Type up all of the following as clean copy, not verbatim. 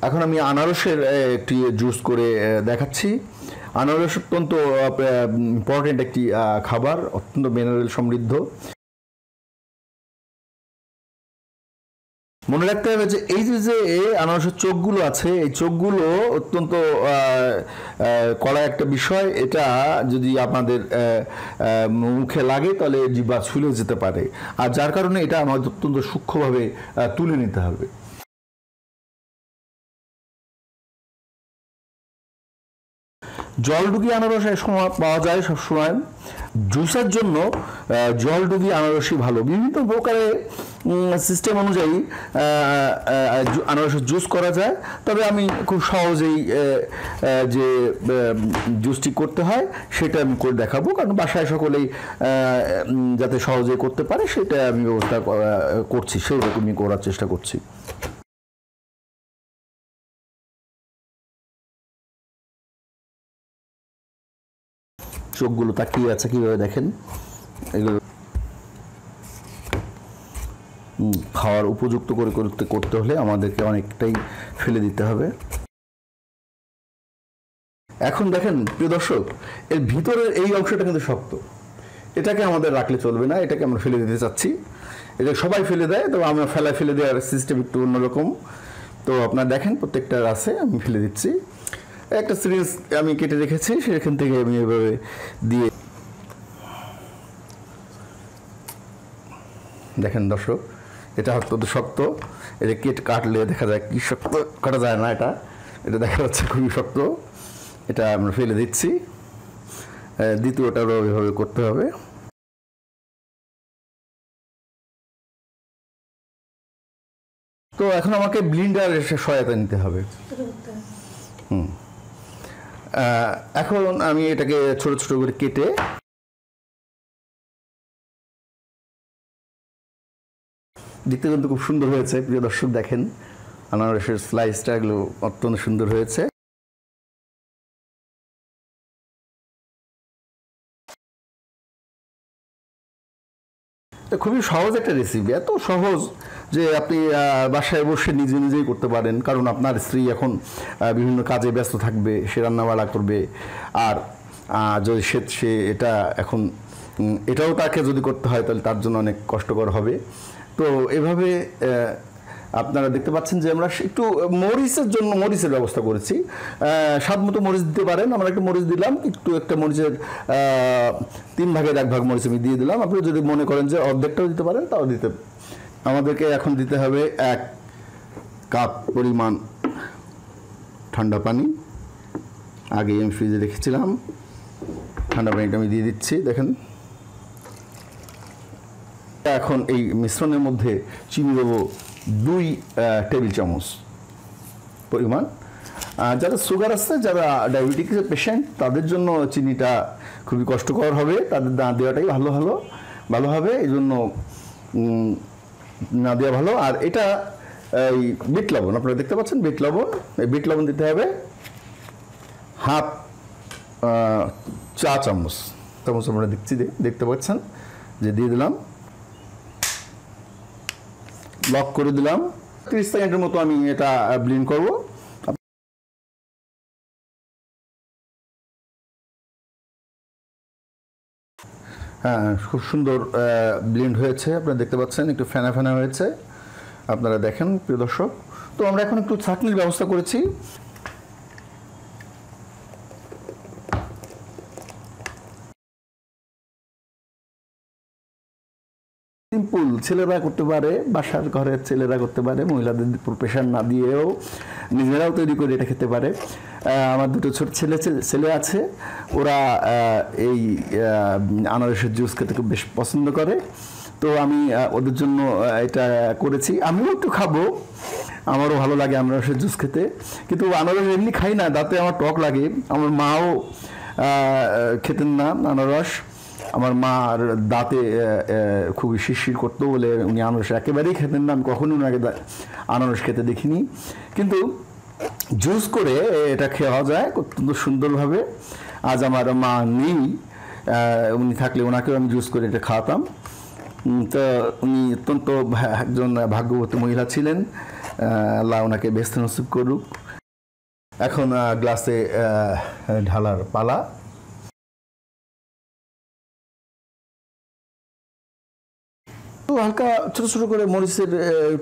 এখন আমি আনারসের একটি জুস করে দেখাচ্ছি। আনারস অত্যন্ত ইম্পর্টেন্ট একটি খাবার, অত্যন্ত মিনারেল সমৃদ্ধ। মনে রাখতে হবে যে এই যে আনারসের চোখগুলো আছে, এই চোখগুলো অত্যন্ত কড়া একটা বিষয়। এটা যদি আপনাদের মুখে লাগে তাহলে জিহ্বা ছুলে যেতে পারে, আর যার কারণে এটা আমাদের অত্যন্ত সূক্ষ্মভাবে তুলে নিতে হবে। জল ডুবিয়ে আনারস এক সময় পাওয়া যায়, সবসময় জুসের জন্য জল ডুবিয়ে আনারসই ভালো। বিভিন্ন প্রকারের সিস্টেম অনুযায়ী আনারসের জুস করা যায়, তবে আমি খুব সহজেই যে জুসটি করতে হয় সেটা আমি করে দেখাবো, কারণ বাসায় সকলেই যাতে সহজে করতে পারে সেটা আমি ব্যবস্থা করছি, সেই রকমই করার চেষ্টা করছি। চোখগুলো তাকিয়ে আছে কিভাবে দেখেন। এগুলো খাওয়ার উপযুক্ত করে করতে হলে আমাদেরকে অনেকটাই ফেলে দিতে হবে। এখন দেখেন প্রিয় দর্শক, এর ভিতরের এই অংশটা কিন্তু শক্ত, এটাকে আমাদের রাখলে চলবে না, এটাকে আমরা ফেলে দিতে চাচ্ছি। এটা সবাই ফেলে দেয়, তবে আমরা ফেলে দেওয়ার সিস্টেম একটু অন্যরকম। তো আপনারা দেখেন প্রত্যেকটার আছে, আমি ফেলে দিচ্ছি। একটা সিরিজ আমি কেটে রেখেছি, সেখান থেকে আমি এভাবে দিয়ে দেখেন দর্শক, এটা অত্যন্ত শক্ত। এটা কাটলে দেখা যায় কি শক্ত, কাটা যায় না, এটা দেখা যাচ্ছে খুবই শক্ত। এটা আমরা ফেলে দিচ্ছি। দ্বিতীয়টারও ওইভাবে করতে হবে। তো এখন আমাকে ব্লিন্ডারের সহায়তা নিতে হবে। এখন আমি এটাকে ছোট ছোট করে কেটে দেখতে কিন্তু খুব সুন্দর হয়েছে। প্রিয় দর্শক দেখেন, আনারসের স্লাইসটা এগুলো অত্যন্ত সুন্দর হয়েছে। খুবই সহজ একটা রেসিপি, এত সহজ যে আপনি বাসায় বসে নিজেই করতে পারেন, কারণ আপনার স্ত্রী এখন বিভিন্ন কাজে ব্যস্ত থাকবে, সে রান্নাবাড়া করবে, আর যদি সে এটা এখন এটাও তাকে যদি করতে হয় তাহলে তার জন্য অনেক কষ্টকর হবে। তো এভাবে আপনারা দেখতে পাচ্ছেন যে আমরা একটু মরিচের জন্য মরিচের ব্যবস্থা করেছি। স্বাদ মতো মরিচ দিতে পারেন, আমরা একটু মরিচ দিলাম, একটা মরিচের 3 ভাগের 1 ভাগ মরিচ আমি দিয়ে দিলাম। আপনি যদি মনে করেন যে অর্ধেকটাও দিতে পারেন তাও দিতে। আমাদেরকে এখন দিতে হবে 1 কাপ পরিমাণ ঠান্ডা পানি। আগে আমি ফ্রিজে রেখেছিলাম, ঠান্ডা পানিটা আমি দিয়ে দিচ্ছি। দেখেন, এখন এই মিশ্রণের মধ্যে চিনি দেবো 2 টেবিল চামচ পরিমাণ। যারা সুগার আছে, যারা ডায়াবেটিক পেশেন্ট, তাদের জন্য চিনিটা খুবই কষ্টকর হবে, তাদের না দেওয়াটাই ভালো হবে, এই জন্য না দেওয়া ভালো। আর এটা এই বিট লবণ, আপনারা দেখতে পাচ্ছেন বিট লবণ, এই বিট লবণ দিতে হবে ½ চা চামচ। আমরা দেখতে পাচ্ছেন যে দিয়ে দিলাম, লক করে দিলাম। 30 সেকেন্ডের মতো আমি এটা ব্লেন্ড করব। হ্যাঁ, খুব সুন্দর ব্লেন্ড হয়েছে, আপনারা দেখতে পাচ্ছেন একটু ফেনা ফেনা হয়েছে, আপনারা দেখেন প্রিয় দর্শক। তো আমরা এখন একটু ছাঁকনির ব্যবস্থা করেছি। সিম্পল ছেলেরা করতে পারে, বাসার ঘরের ছেলেরা করতে পারে, মহিলাদের প্রেশার না দিয়েও নিজেরাও তৈরি করে এটা খেতে পারে। আমার 2 ছোট ছেলে আছে, ওরা এই আনারসের জুস খেতে খুব বেশ পছন্দ করে। তো আমি ওদের জন্য এটা করেছি, আমিও একটু খাবো, আমারও ভালো লাগে আনারসের জুস খেতে। কিন্তু আনারস এমনি খাই না, দাঁতে আমার টক লাগে। আমার মাও খেতেন না আনারস, আমার মার দাঁতে খুবই শিরশির করতো বলে উনি আনারস একেবারেই খেতেন না। আমি কখনোই ওনাকে আনারস খেতে দেখিনি, কিন্তু জুস করে এটা খাওয়া যায় অত্যন্ত সুন্দরভাবে। আজ আমার মা নেই, উনি থাকলে ওনাকেও আমি জুস করে এটা খাওয়াতাম। তো উনি অত্যন্ত একজন ভাগ্যবতী মহিলা ছিলেন, আল্লাহ ওনাকে বেস্ত নসিব করুক। এখন গ্লাসে ঢালার পালা। তো হালকা ছোট ছোট করে মরিচের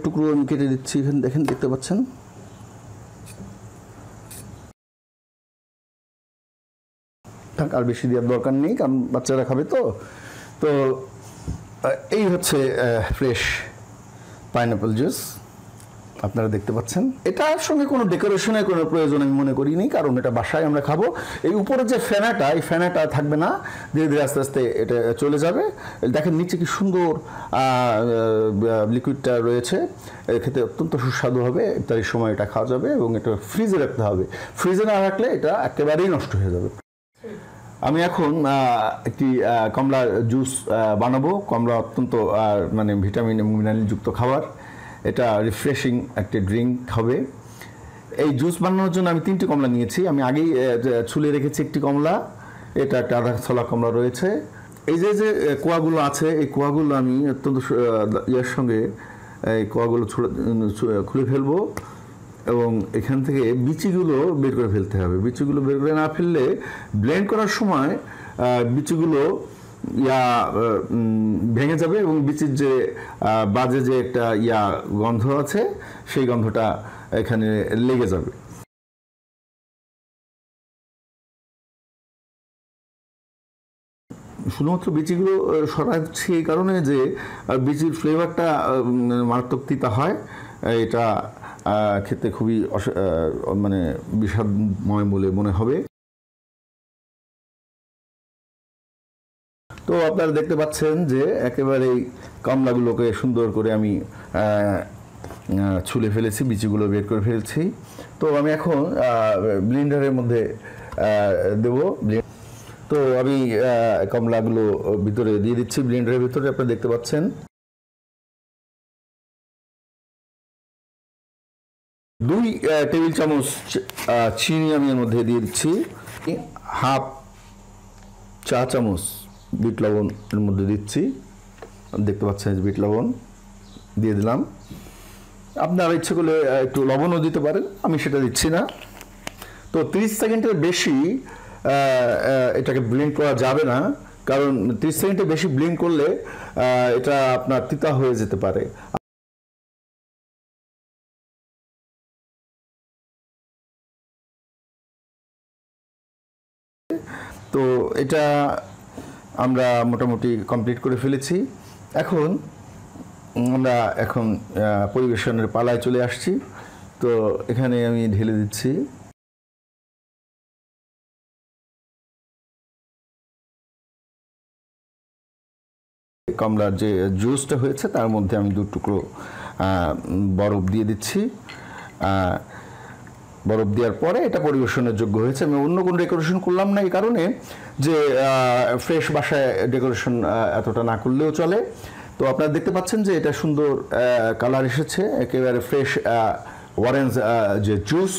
টুকরো আমি কেটে দিচ্ছি, এখানে দেখেন, দেখতে পাচ্ছেন। আর বেশি দেওয়ার দরকার নেই, কারণ বাচ্চারা খাবে। তো তো এই হচ্ছে ফ্রেশ পাইনাপল জুস, আপনারা দেখতে পাচ্ছেন। এটার সঙ্গে কোনো ডেকোরেশনের কোনো প্রয়োজন আমি মনে করিনি, কারণ এটা বাসায় আমরা খাবো। এই উপরে যে ফেনাটা, এই ফেনাটা থাকবে না, ধীরে ধীরে আস্তে আস্তে এটা চলে যাবে। দেখেন নিচে কি সুন্দর লিকুইডটা রয়েছে, খেতে অত্যন্ত সুস্বাদু হবে। ইফতারির সময় এটা খাওয়া যাবে, এবং এটা ফ্রিজে রাখতে হবে। ফ্রিজে না রাখলে এটা একেবারেই নষ্ট হয়ে যাবে। আমি এখন একটি কমলা জুস বানাবো। কমলা অত্যন্ত মানে ভিটামিন এবং মিনারেলযুক্ত খাবার, এটা রিফ্রেশিং একটি ড্রিঙ্ক হবে। এই জুস বানানোর জন্য আমি 3টি কমলা নিয়েছি। আমি আগেই ছুলে রেখেছি একটি কমলা, এটা একটা আধা ছলা কমলা রয়েছে। এই যে যে কোয়াগুলো আছে, এই কোয়াগুলো আমি অত্যন্ত ইয়ের সঙ্গে এই কোয়াগুলো খুলে ফেলবো, এবং এখান থেকে বিচিগুলো বের করে ফেলতে হবে। বিচিগুলো বের করে না ফেললে ব্লেন্ড করার সময় বিচিগুলো ভেঙে যাবে, এবং বিচির যে বাজে যে একটা গন্ধ আছে, সেই গন্ধটা এখানে লেগে যাবে। শুধুমাত্র বিচিগুলো সরাচ্ছি এই কারণে যে বিচির ফ্লেভারটা মারাত্মক তিতা হয়, এটা খেতে খুবই মানে বিষাদময় বলে মনে হবে। তো আপনারা দেখতে পাচ্ছেন যে একেবারেই কমলাগুলোকে সুন্দর করে আমি ছুলে ফেলেছি, বিচিগুলো বের করে ফেলছি। তো আমি এখন ব্লেন্ডারের মধ্যে দেব। তো আমি কমলাগুলো ভিতরে দিয়ে দিচ্ছি ব্লেন্ডারের ভিতরে, আপনারা দেখতে পাচ্ছেন। 2 টেবিল চামচ চিনি আমি এর মধ্যে দিয়ে দিচ্ছি। হাফ চা চামচ বিট লবণ এর মধ্যে দিচ্ছি, দেখতে পাচ্ছেন বিট লবণ দিয়ে দিলাম। আপনারা ইচ্ছে করলে একটু লবণও দিতে পারেন, আমি সেটা দিচ্ছি না। তো 30 সেকেন্ডের বেশি এটাকে ব্লেন্ড করা যাবে না, কারণ 30 সেকেন্ডের বেশি ব্লেন্ড করলে এটা আপনার তিতা হয়ে যেতে পারে। তো এটা আমরা মোটামুটি কমপ্লিট করে ফেলেছি। এখন আমরা পরিবেশনের পালায় চলে আসছি। তো এখানে আমি ঢেলে দিচ্ছি। কমলার যে জুসটা হয়েছে তার মধ্যে আমি 2 টুকরো বরফ দিয়ে দিচ্ছি। বরফ দেওয়ার পরে এটা পরিবেশনের যোগ্য হয়েছে। আমি অন্য কোনো ডেকোরেশন করলাম না, এই কারণে যে ফ্রেশ বাসায় ডেকোরেশন এতটা না করলেও চলে। তো আপনারা দেখতে পাচ্ছেন যে এটা সুন্দর কালার এসেছে, একেবারে ফ্রেশ অরেঞ্জ যে জুস।